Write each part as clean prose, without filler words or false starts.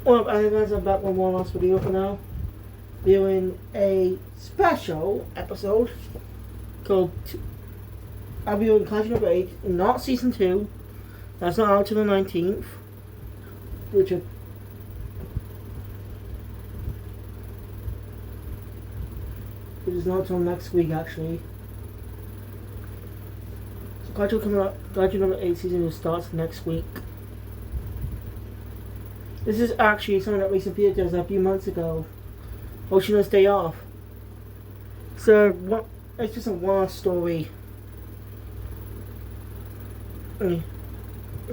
Well, I guess I'm back with one last video for now. Doing a special episode called I'll be doing Kaiju No.8, not season 2. That's not out till the 19th. Which is not till next week actually. So Kaiju No.8 season 2 starts next week. This is actually something that recently appeared a few months ago. Hoshina's Day Off. So, it's just a one story.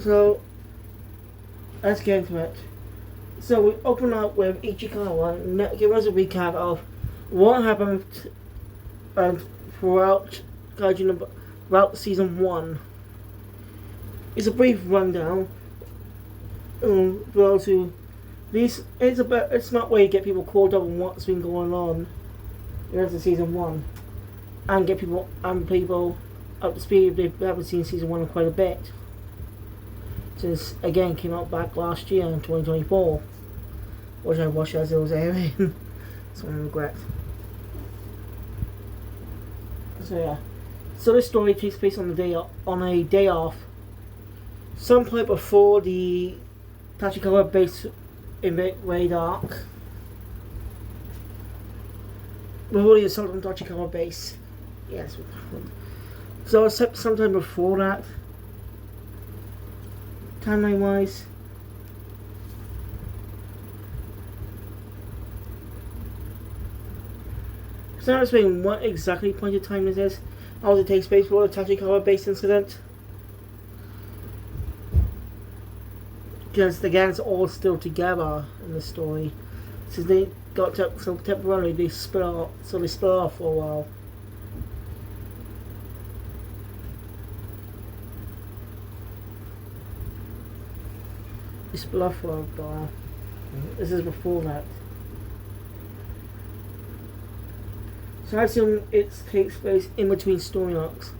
So, let's get into it. So, we open up with Ichikawa, give us a recap of what happened throughout season 1. It's a brief rundown. Those who it's a smart way to get people caught up on what's been going on the rest of season 1 and get people up to speed if they haven't seen season 1 in quite a bit, since again came out back last year in 2024, which I watched as it was airing. So I regret. So yeah, so this story takes place on a day off, some point before the Tachikawa base raid arc. Before the assault on Tachikawa base. Yes. So sometime before that, timeline wise. So I'm explaining what exactly point of time this is. How it takes place before the Tachikawa base incident. Because the gang's all still together in the story. Since they got so temporarily they split off for a while. They split off for a while. This is before that. So I assume it takes place in between story arcs.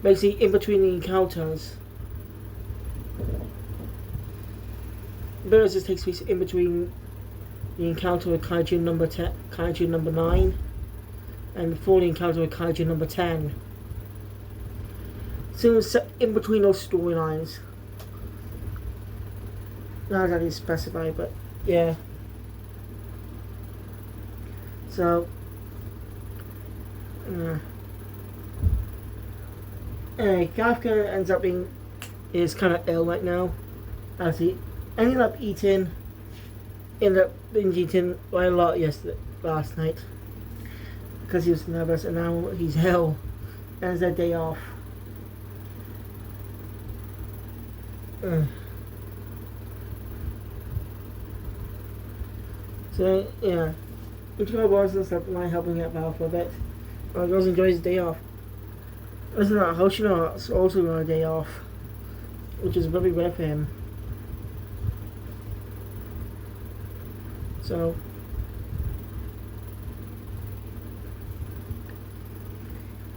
Basically in between the encounters. But this takes place in between the encounter with Kaiju number 9 and before the encounter with Kaiju number 10. So it's set in between those storylines. Not exactly specified, but yeah. So anyway, Kafka is kind of ill right now, as he ended up binge eating quite a lot last night because he was nervous, and now he's ill and it's a day off. So yeah, Ichikawa was and stuff like helping out Val for a bit. Girls enjoys his day off. Isn't that Hoshina also on a day off, which is very rare for him. So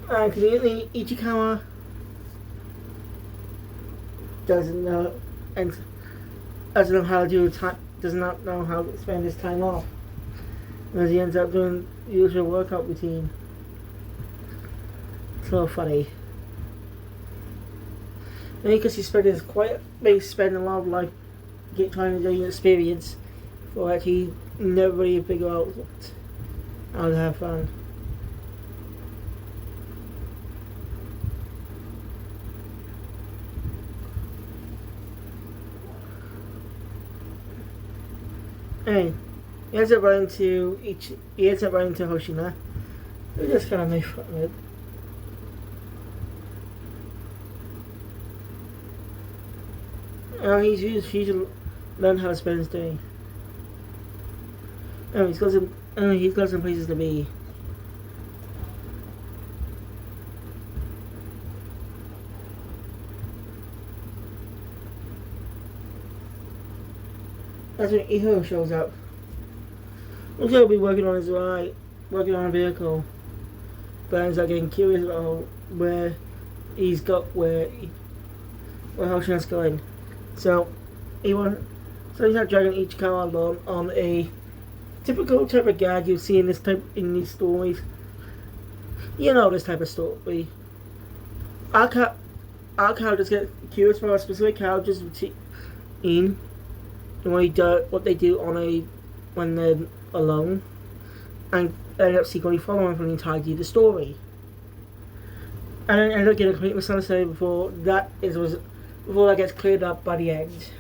conveniently, Ichikawa doesn't know how to spend his time off, as he ends up doing the usual workout routine. So funny. Maybe because he spent a lot of life trying to gain experience, for that he never really figure out how to have fun. Anyway, he ends up running to Hoshina. We just kind of make fun of it. He's usually learned how to spend his day. He's got some places to be. That's when Iho shows up. Looks like he'll be working on a vehicle. But ends up getting curious about where Hoshina's going. So So he's not dragging each car along on a typical type of gag you see in these stories. You know this type of story. Our characters get curious about a specific character's routine and what they do when they're alone, and end up secretly following for the entirety of the story. And then end up getting a complete misunderstanding before that gets cleared up by the end.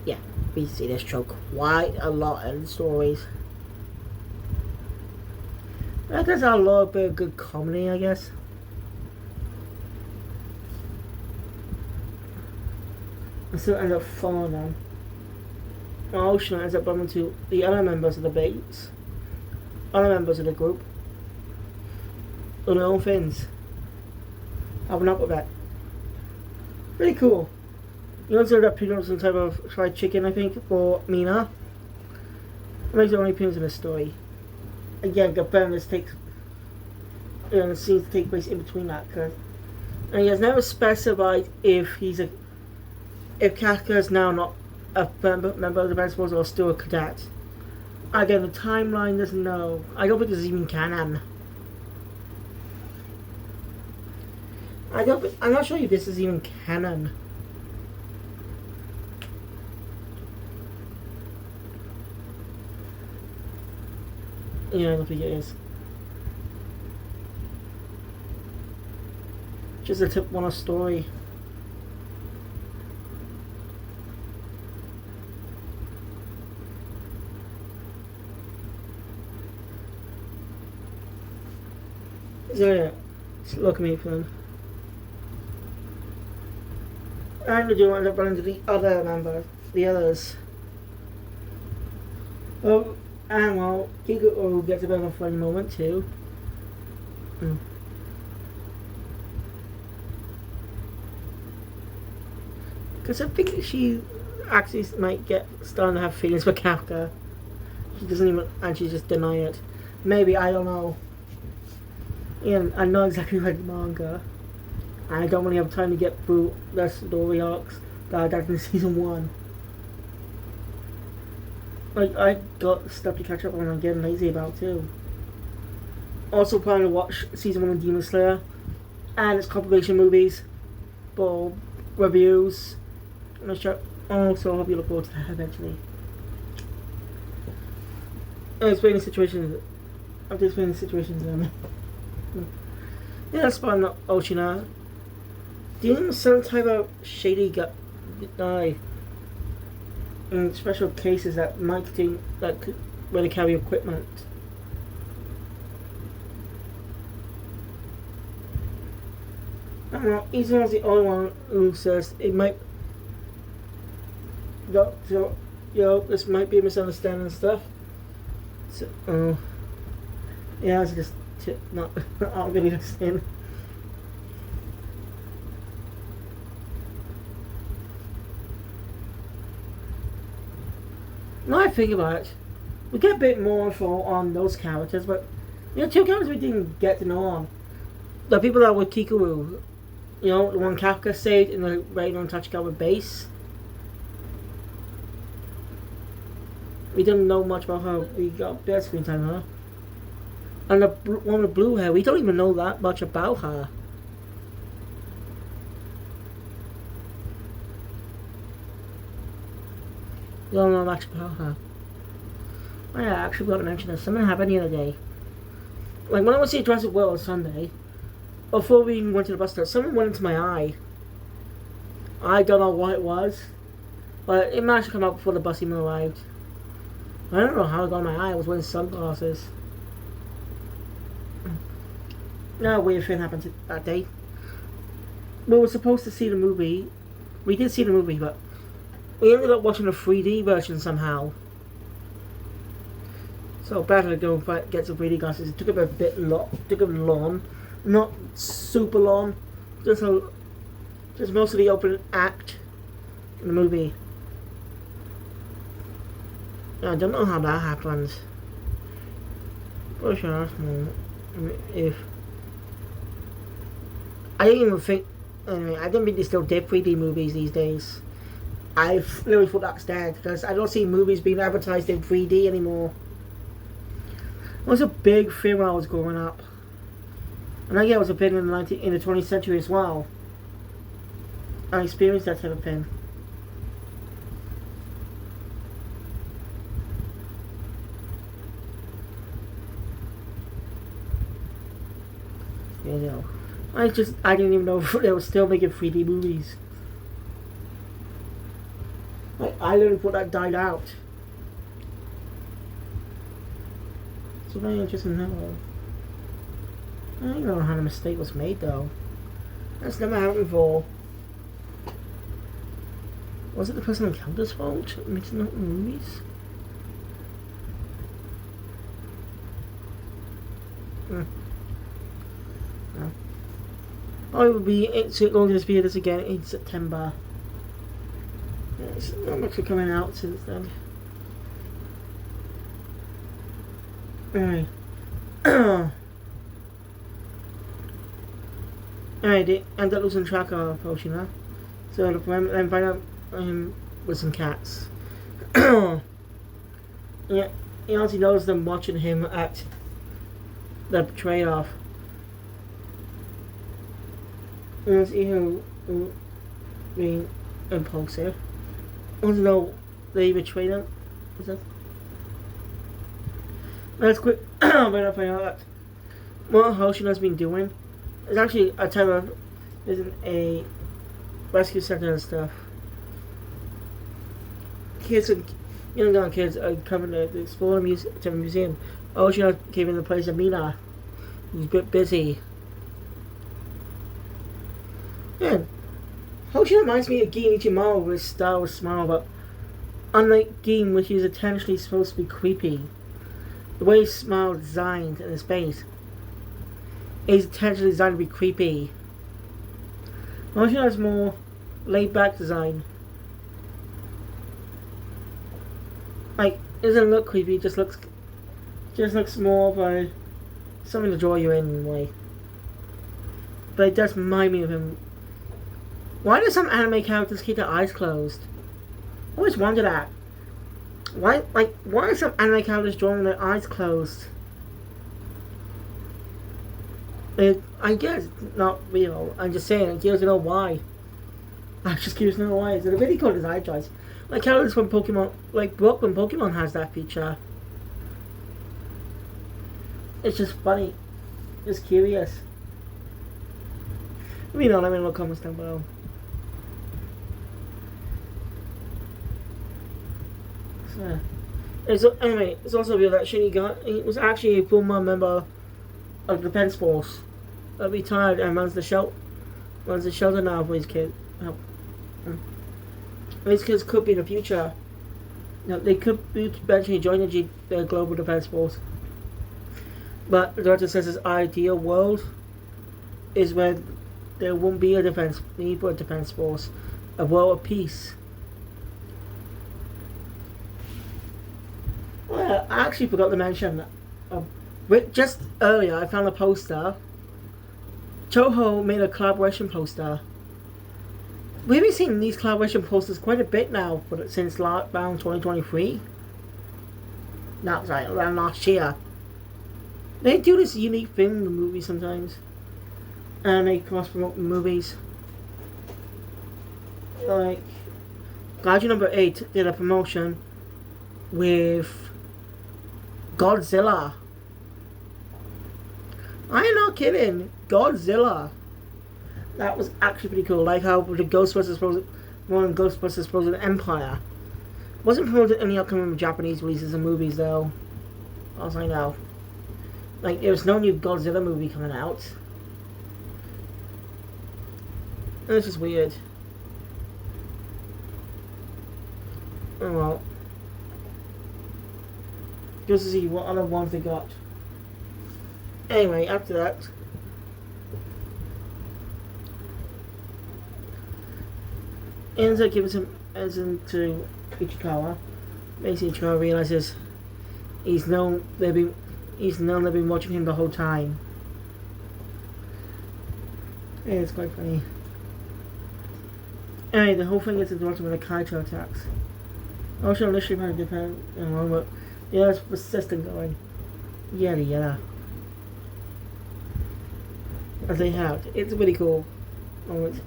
Yeah, we see this trope quite a lot in stories. I guess a little bit of good comedy, I guess. And still end up following them. Hoshina ends up bumping into the other members of the base, other members of the group, on their own things. Helping up with that. Pretty cool. You also end up picking up some type of fried chicken, I think, for Mina. It makes the only appearance in the story. Again, the bonus takes, the scenes take place in between that, and he has never specified if Kafka is now not a member of the band or still a cadet. Again, the timeline doesn't know. I don't think this is even canon. I'm not sure if this is even canon. Yeah, I don't think it is. Just a tip on a story. So yeah, look at me for them. And we do end up running into the others. Oh, and well, Kiku gets a bit of a funny moment too. Because I think she actually might get starting to have feelings for Kafka. She doesn't even, and she just deny it. Maybe, I don't know. Yeah, I know exactly like manga. And I don't really have time to get through the story arcs that are in season 1. Like, I got stuff to catch up on and I'm getting lazy about too. Also planning to watch season 1 of Demon Slayer and its compilation movies for reviews. And also, I hope you look forward to that eventually. And explaining situations. I'm just explaining situations yeah, that's fun, Hoshina. Dealing with some type of shady guy in special cases that might think that could really carry equipment. I don't know, he's the only one who says it might. This might be a misunderstanding and stuff. So, yeah, it's just not really listening. Now I think about it, we get a bit more info on those characters, but two characters we didn't get to know on. The people that were Kikuru, the one Kafka saved in the regular Tachikawa base. We didn't know much about her. We got bit screen time, huh? And the one with blue hair, we don't even know that much about her. We don't know much about her. Oh yeah, I actually forgot to mention this. Something happened the other day. Like when I went to see Jurassic World on Sunday, before we even went to the bus stop, something went into my eye. I don't know what it was, but it managed to come out before the bus even arrived. I don't know how it got in my eye. I was wearing sunglasses. No weird thing happened that day. We were supposed to see the movie. We did see the movie, but we ended up watching the 3D version somehow. So bad to go get some 3D glasses. It took a bit long, not super long, just most of the opening act in the movie. I don't know how that happened. For sure, if I didn't even think. Anyway, I don't think they still did 3D movies these days. I literally thought that's dead because I don't see movies being advertised in 3D anymore. It was a big thing when I was growing up. And I get it was a thing in the 20th century as well. I experienced that type of thing. You know, I didn't even know they were still making 3D movies. Like, I literally thought that died out. So very interesting to know. I don't know how the mistake was made though. That's never happened before. Was it the person who killed his fault? Mixing up movies? No. Oh, it would be. It's going to be this again in September. It's not much coming out since then. Alright. Alright, they end up losing track of Hoshina. So then find out with some cats. Yeah, he also knows them watching him at the trade-off. And see who being impulsive. I want to know they betrayed him. What's that? Let's quick better find out that what Hoshina's been doing. It's actually a type of isn't a rescue center and stuff. Kids and young kids are coming to explore the museum. Hoshina came in the place of Mina, who's a bit busy. Yeah, Hoshina reminds me of Gin Ichimaru with Star Wars smile, but unlike Gin, which is intentionally supposed to be creepy, the way his smile is designed in his face is intentionally designed to be creepy. Hoshina has more laid-back design. Like, it doesn't look creepy, it just looks more of a something to draw you in a way. But it does remind me of him. Why do some anime characters keep their eyes closed? I always wonder that. Why are some anime characters drawing their eyes closed? I guess not real. I'm just saying, I'm curious to know why. I'm just curious to know why. Is it a really cool design choice? Like characters from Pokemon, like Brook when Pokemon has that feature. It's just funny. Just curious. Let me know, let me know in the comments down below. So, anyway, it's also revealed that Shinigami was actually a former member of the Defense Force that retired and runs the shelter now for his kids. These kids could be in the future. You know, they could eventually join the Global Defense Force. But the director says his ideal world is when there won't be a need for a defense force, a world of peace. Well, I actually forgot to mention, just earlier I found a poster. Toho made a collaboration poster. We've been seeing these collaboration posters quite a bit now, since around 2023. No, sorry, around last year. They do this unique thing in the movies sometimes. And they cross-promote movies. Like, Kaiju No.8 did a promotion with Godzilla. I'm not kidding. Godzilla. That was actually pretty cool. Like how the Ghostbusters Frozen Empire wasn't promoted in any upcoming Japanese releases of movies though. As I know. Like there was no new Godzilla movie coming out. And it's just weird. Oh well. Just to see what other ones they got. Anyway, after that, ends up giving some answer to Ichikawa. Basically, Ichikawa realizes he's known they've been watching him the whole time. And it's quite funny. Anyway, the whole thing is interrupted when the Kaiju attacks. Also, initially kind of depend, but yeah, it's persistent going. Yada yada. As they have. It's a really cool moment.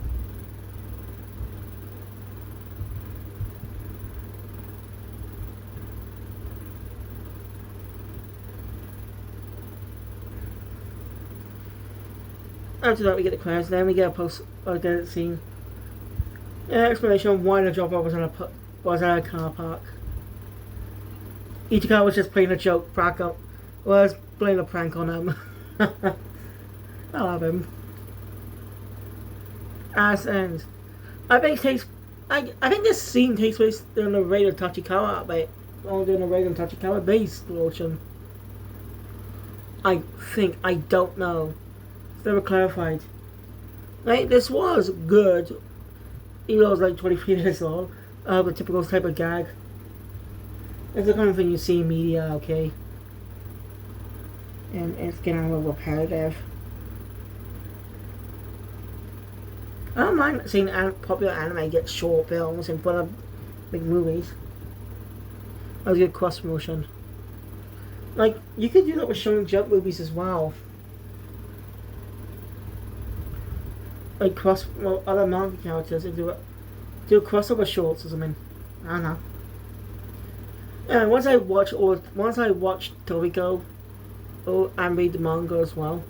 After that, we get the credits, then we get a post-credit scene. Explanation of why the dropper was at a car park. Ichika was just playing a joke, was playing a prank on him. I love him. As ends. I think this scene takes place during the raid of Tachikawa, during the raid of Tachikawa base explosion. I don't know. It's never clarified. Like, this was good, even though it was like 23 minutes long. The typical type of gag. It's the kind of thing you see in media, okay? And it's getting a little repetitive. I don't mind seeing popular anime get short films in front of big movies. That was a good cross promotion. Like, you could do that with Shonen Jump movies as well. Like, other manga characters and do a crossover shorts or something. I don't know. And once I watch Toriko and read the manga as well,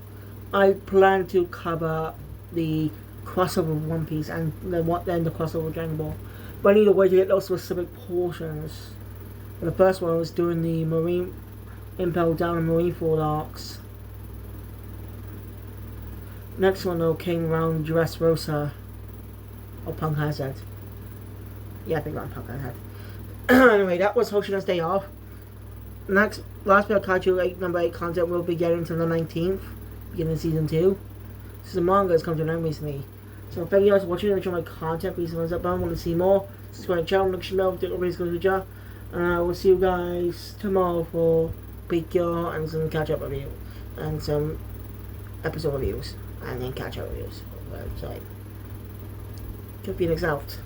I plan to cover the crossover of One Piece and then the crossover of Dragon Ball. But I need a way to get those specific portions. And the first one was doing the Marine Impel down and Marineford arcs. Next one though came around Dressrosa or Punk Hazard. Yeah, I think around Punk Hazard. Anyway, that was Hoshina's Day Off. Last bit of Kaiju number 8 content will be getting until the 19th, beginning of season 2. So the manga has come to an end recently. So thank you guys for watching and enjoying my content. Please thumbs up button. Want to see more? Subscribe to the channel, look below, do everybody's going to job. And I will see you guys tomorrow for Picchio and some catch up review. And some episode reviews. And then catch up reviews. So, Phoenix out.